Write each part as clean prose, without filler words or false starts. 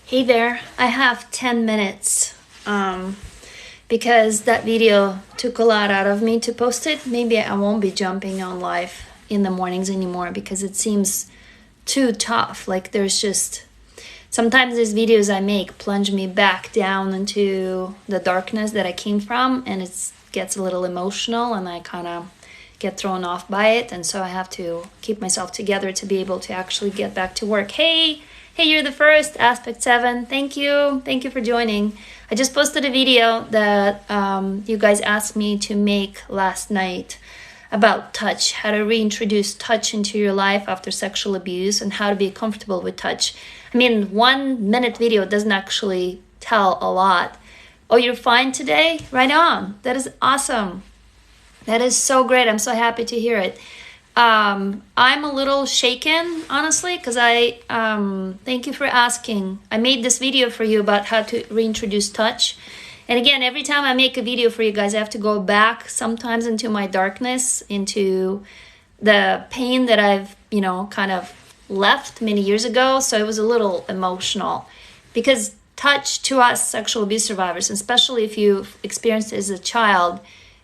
Hey there, I have 10 minutes because that video took a lot out of me to post it. Maybe I won't be jumping on live in the mornings anymore because it seems too tough. Like there's just, sometimes these videos I make plunge me back down into the darkness that I came from, and it gets a little emotional and I kind of get thrown off by it. And so I have to keep myself together to be able to actually get back to work. Hey, you're the first, Aspect 7. Thank you for joining. I just posted a video that you guys asked me to make last night about touch, how to reintroduce touch into your life after sexual abuse and how to be comfortable with touch. I mean, 1 minute video doesn't actually tell a lot. Oh, you're fine today? Right on. That is awesome. That is so great. I'm so happy to hear it. I'm a little shaken, honestly, because I thank you for asking. I made this video for you about how to reintroduce touch. And again, every time I make a video for you guys, I have to go back sometimes into my darkness, into the pain that I've, kind of left many years ago. So it was a little emotional because touch to us sexual abuse survivors, especially if you've experienced it as a child,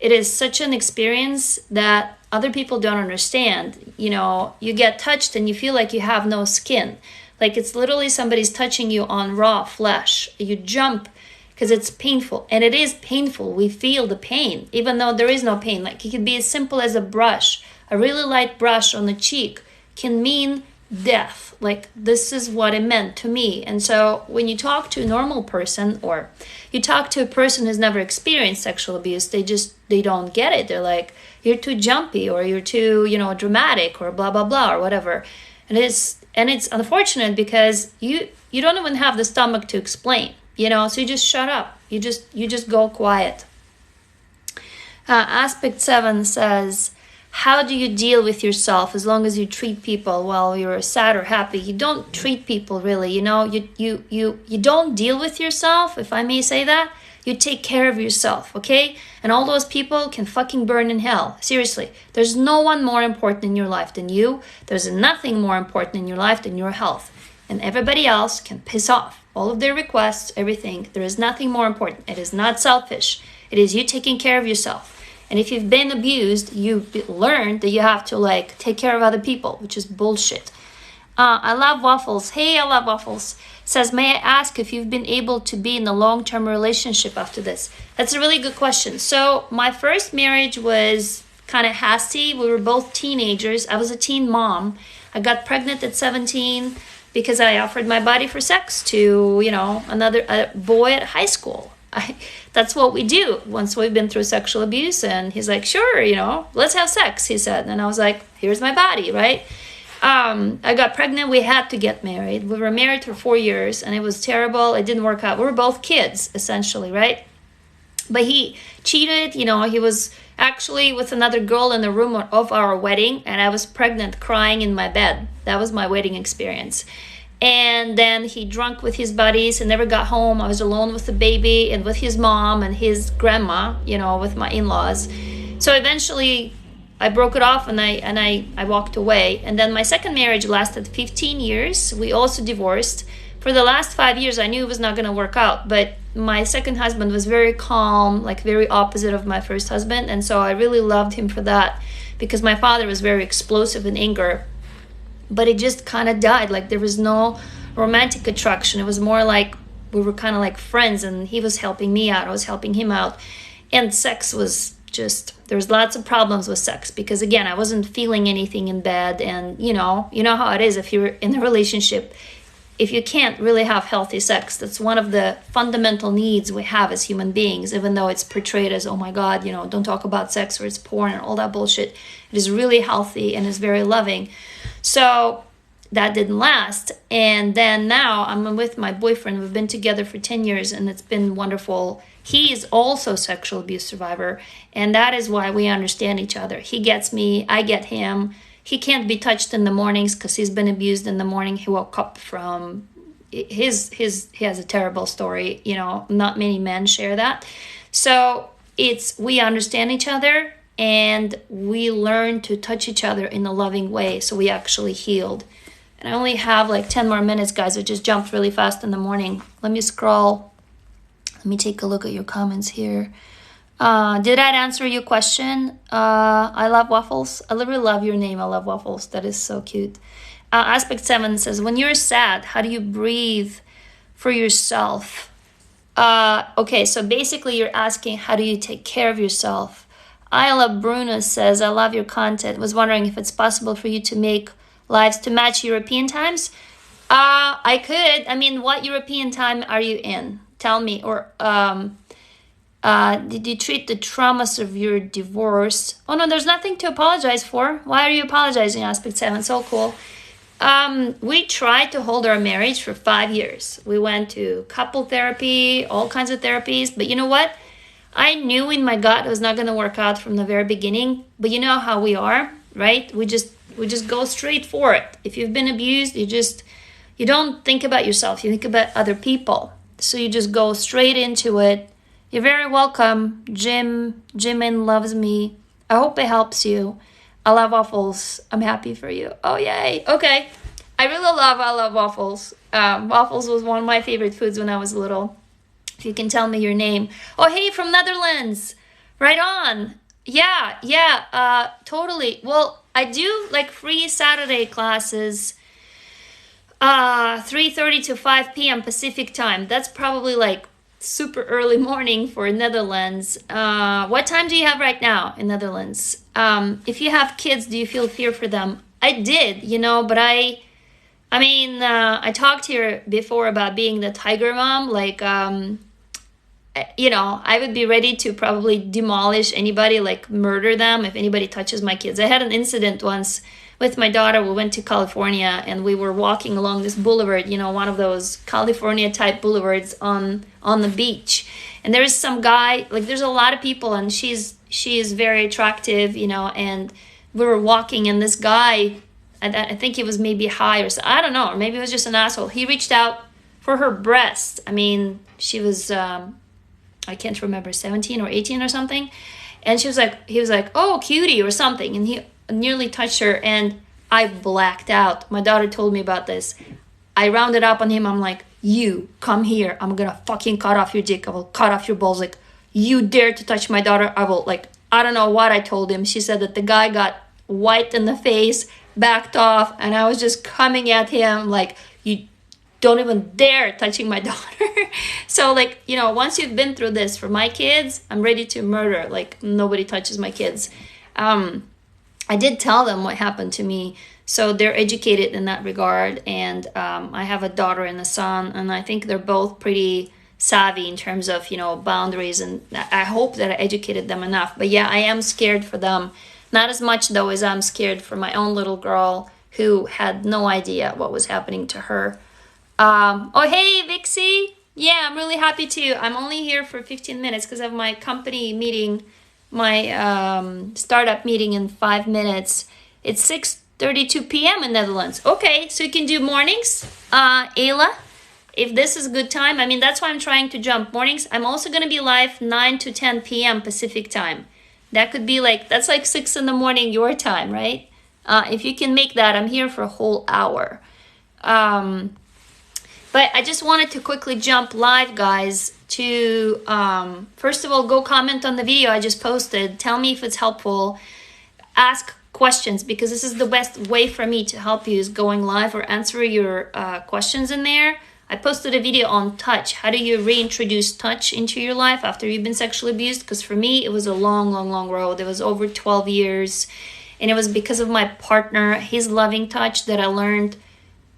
it is such an experience that other people don't understand. You get touched and you feel like you have no skin. Like it's literally somebody's touching you on raw flesh. You jump because it's painful. And it is painful. We feel the pain, even though there is no pain. Like it can be as simple as a brush. A really light brush on the cheek can mean death. Like this is what it meant to me. And so when you talk to a normal person or you talk to a person who's never experienced sexual abuse, they don't get it. They're like, you're too jumpy or you're too, dramatic or blah, blah, blah or whatever. And it's unfortunate because you don't even have the stomach to explain, so you just shut up. You just go quiet. Aspect 7 says, how do you deal with yourself as long as you treat people while you're sad or happy? You don't treat people really, you don't deal with yourself, if I may say that. You take care of yourself, okay? And all those people can fucking burn in hell. Seriously, there's no one more important in your life than you. There's nothing more important in your life than your health. And everybody else can piss off. All of their requests, everything. There is nothing more important. It is not selfish. It is you taking care of yourself. And if you've been abused, you've learned that you have to take care of other people, which is bullshit. I love waffles. Hey, I love waffles. Says, may I ask if you've been able to be in a long-term relationship after this? That's a really good question. So my first marriage was kind of hasty. We were both teenagers. I was a teen mom. I got pregnant at 17 because I offered my body for sex to, another boy at high school. That's what we do once we've been through sexual abuse. And he's like, sure, let's have sex, he said. And I was like, here's my body, right? I got pregnant. We had to get married. We were married for 4 years and it was terrible. It didn't work out. We were both kids, essentially, right? But he cheated. He was actually with another girl in the room of our wedding, and I was pregnant crying in my bed. That was my wedding experience. And then he drank with his buddies and never got home. I was alone with the baby and with his mom and his grandma, with my in-laws. So eventually I broke it off and I walked away. And then my second marriage lasted 15 years. We also divorced. For the last 5 years, I knew it was not going to work out. But my second husband was very calm, very opposite of my first husband. And so I really loved him for that because my father was very explosive in anger. But it just kind of died. There was no romantic attraction. It was more like we were kind of like friends, and he was helping me out. I was helping him out. And sex was just, there was lots of problems with sex because, again, I wasn't feeling anything in bed. And, you know how it is if you're in a relationship. If you can't really have healthy sex, that's one of the fundamental needs we have as human beings, even though it's portrayed as, oh my God, don't talk about sex or it's porn and all that bullshit. It is really healthy and is very loving. So that didn't last. And then now I'm with my boyfriend. We've been together for 10 years and it's been wonderful. He is also a sexual abuse survivor. And that is why we understand each other. He gets me, I get him. He can't be touched in the mornings because he's been abused in the morning. He woke up from he has a terrible story. Not many men share that. So we understand each other and we learn to touch each other in a loving way. So we actually healed. And I only have like 10 more minutes, guys. I just jumped really fast in the morning. Let me scroll. Let me take a look at your comments here. Did I answer your question? I love waffles. I literally love your name. I love waffles. That is so cute. Aspect 7 says, when you're sad, how do you breathe for yourself? Okay, so basically you're asking, how do you take care of yourself? I love Bruno says, I love your content. Was wondering if it's possible for you to make lives to match European times. I could. I mean, what European time are you in? Tell me. Or did you treat the traumas of your divorce? Oh no, there's nothing to apologize for. Why are you apologizing? Aspect 7, so cool. We tried to hold our marriage for 5 years. We went to couple therapy, all kinds of therapies. But you know what? I knew in my gut it was not going to work out from the very beginning. But you know how we are, right? We just go straight for it. If you've been abused, you don't think about yourself. You think about other people. So you just go straight into it. You're very welcome. Jimin loves me. I hope it helps you. I love waffles. I'm happy for you. Oh, yay. Okay. I love waffles. Waffles was one of my favorite foods when I was little. If you can tell me your name. Oh, hey, from Netherlands. Right on. Yeah, totally. Well, I do like free Saturday classes, 3:30 to 5 p.m. Pacific time. That's probably like super early morning for Netherlands. What time do you have right now in Netherlands? If you have kids, do you feel fear for them? I did, but I talked here before about being the tiger mom. Like, I would be ready to probably demolish anybody, like murder them if anybody touches my kids. I had an incident once with my daughter. We went to California and we were walking along this boulevard, one of those California type boulevards on the beach. And there's some guy, like there's a lot of people, and she is very attractive, and we were walking, and this guy, I think he was maybe high or so, I don't know, or maybe it was just an asshole. He reached out for her breast. I mean, she was, I can't remember, 17 or 18 or something. And he was like, oh, cutie or something. And he nearly touched her, and I blacked out. My daughter told me about this. I rounded up on him. I'm like, you come here. I'm gonna fucking cut off your dick. I will cut off your balls. Like, you dare to touch my daughter, I will, like, I don't know what I told him. She said that the guy got white in the face, backed off, and I was just coming at him like, you don't even dare touching my daughter. So, like, once you've been through this for my kids, I'm ready to murder. Like, nobody touches my kids. I did tell them what happened to me, so they're educated in that regard. And I have a daughter and a son, and I think they're both pretty savvy in terms of, boundaries. And I hope that I educated them enough. But yeah, I am scared for them. Not as much, though, as I'm scared for my own little girl who had no idea what was happening to her. Oh, hey, Vixie. Yeah, I'm really happy too. I'm only here for 15 minutes because I have my company meeting, my startup meeting in 5 minutes. It's 6:32 p.m. in Netherlands. Okay, so you can do mornings, Ayla, if this is a good time. I mean, that's why I'm trying to jump mornings. I'm also going to be live 9 to 10 p.m. Pacific time. That could be that's like 6 in the morning your time, right? If you can make that, I'm here for a whole hour. But I just wanted to quickly jump live, guys, to, first of all, go comment on the video I just posted. Tell me if it's helpful. Ask questions, because this is the best way for me to help you, is going live or answer your questions in there. I posted a video on touch. How do you reintroduce touch into your life after you've been sexually abused? Because for me, it was a long, long, long road. It was over 12 years. And it was because of my partner, his loving touch, that I learned.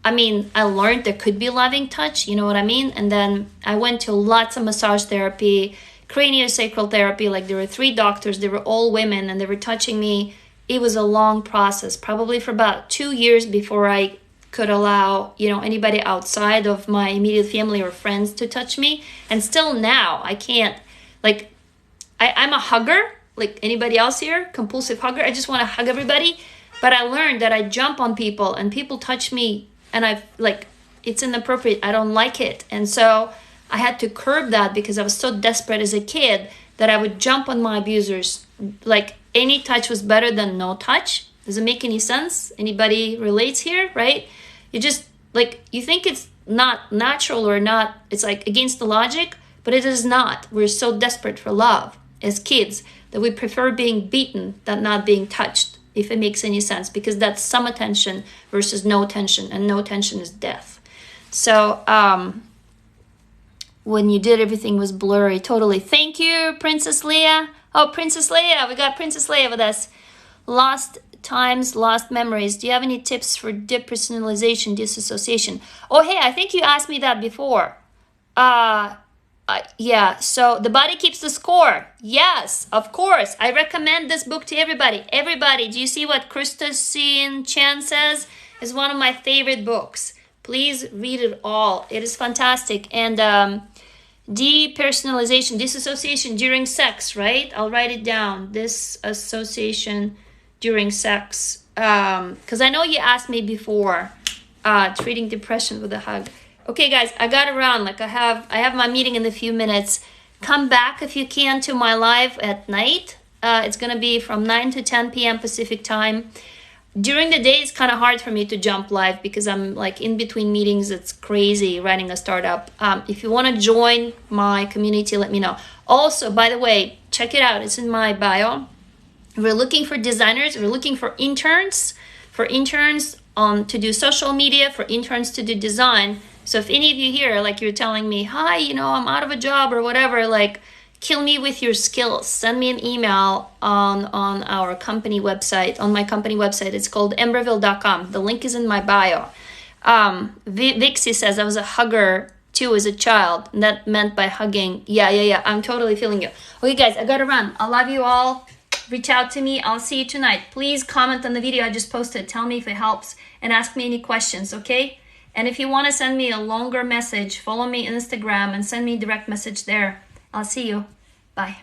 I learned there could be loving touch, you know what I mean? And then I went to lots of massage therapy, craniosacral therapy. Like, there were 3 doctors, they were all women, and they were touching me. It was a long process, probably for about 2 years before I could allow, anybody outside of my immediate family or friends to touch me. And still now, I can't, like, I'm a hugger, like anybody else here, compulsive hugger. I just want to hug everybody. But I learned that I jump on people and people touch me, and it's inappropriate. I don't like it. And so I had to curb that, because I was so desperate as a kid that I would jump on my abusers. Like, any touch was better than no touch. Does it make any sense? Anybody relates here, right? You just, like, you think it's not natural or not, it's like against the logic, but it is not. We're so desperate for love as kids that we prefer being beaten than not being touched, if it makes any sense, because that's some attention versus no attention, and no attention is death. So when you did, everything was blurry. Totally. Thank you, Princess Leia. Oh, Princess Leia. We got Princess Leia with us. Lost times, lost memories. Do you have any tips for depersonalization, disassociation? Oh, hey, I think you asked me that before. Yeah, so The Body Keeps the Score. Yes, of course. I recommend this book to everybody. Everybody, do you see what Christine Chan says? It's one of my favorite books. Please read it all. It is fantastic. And depersonalization, disassociation during sex, right? I'll write it down. Disassociation during sex. Because I know you asked me before, treating depression with a hug. Okay, guys, I got to run. Like I have my meeting in a few minutes. Come back if you can to my live at night. It's going to be from 9 to 10 p.m. Pacific time. During the day, it's kind of hard for me to jump live because I'm like in between meetings. It's crazy running a startup. If you want to join my community, let me know. Also, by the way, check it out. It's in my bio. We're looking for designers. We're looking for interns. To do social media, for interns to do design. So if any of you here, like you're telling me, hi, I'm out of a job or whatever, like kill me with your skills. Send me an email on our company website, on my company website. It's called emberville.com. The link is in my bio. Vixie says, I was a hugger too as a child. And that meant by hugging. Yeah. I'm totally feeling you. Okay, guys, I gotta run. I love you all. Reach out to me. I'll see you tonight. Please comment on the video I just posted. Tell me if it helps and ask me any questions, okay? And if you want to send me a longer message, follow me on Instagram and send me a direct message there. I'll see you. Bye.